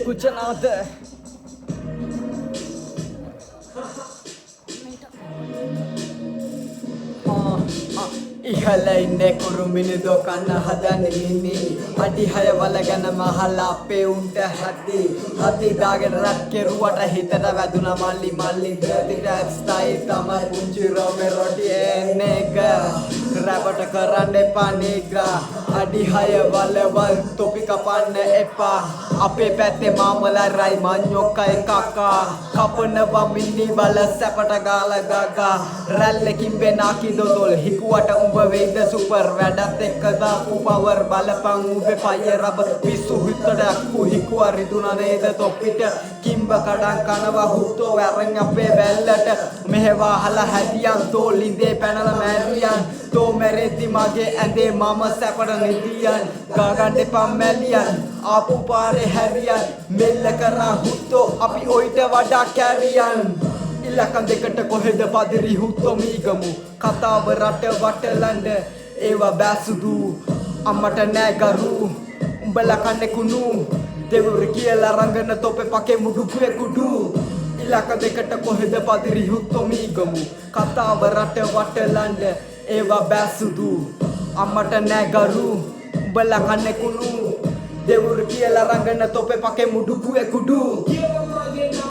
Kuchanada. ඉහල ඉන්නේ කුරුමිනිදෝ කන්න හදන මිනි අඩි 6 වලගෙන මහලා අපේ උන්ට හදි හදි දාගෙන රත් කෙරුවට හිතට වැදුනා මල්ලි මල්ලි දෙතිට ස්ටයිල් තමයි පුංචි රෝමේ රොටි එන්නේක රැපට කරන්න එපා නීග්‍රා අඩි 6 වලවල් තොපි කපන්න එපා අපේ පැත්තේ මාමලරයි මඤ්ඤොක්කයි කකා කපනවා මිනි බල සැපට ගාලා ගගා රැල්ලකින් වෙනාකි දොතොල් හිකුවට උඹ වෙයිද සුපර් වැඩත් එක්ක දාපු පවර් බලපන් උඹේ පය රබ පිස්සු හිතට අක්කු හිකුව රිදුනා නේද තොප්පිට කිම්බ කඩන් කනවා හුත්තෝ වැරන් අපේ බැල්ලට මෙහෙවා හලා හැදියන් තෝ ලිඳේ පැනලා මැරියන් තෝ මැරෙද්දි මගේ ඇඳේ මම සැපට නිදියන් ගාගන්න එපා මැලියන් ආපු පාරේ හැරියන් මෙල්ල කරා හුත්තෝ අපි ඔයිට වඩා කැරියන් ඉලක්කම් දෙකට කොහෙද පදිරි හුත්තෝ මීගමු කතාව රට වටලන්න ඒවා බෑසුදු අම්මට නෑ ගරු උඹලා කන්නේ කුණු දෙවුරු කියලා රංගන තොපේ පකේ මුඩු කුඩු ඉලක්කම් දෙකට කොහෙද පදිරි හුත්තෝ මීගමු කතාව රට වටලන්න ඒවා බෑසුදු අම්මට නෑ ගරු උඹලා කන්නේ කුණු දෙවුරු කියලා රංගන තොපේ පකේ මුඩු කුඩු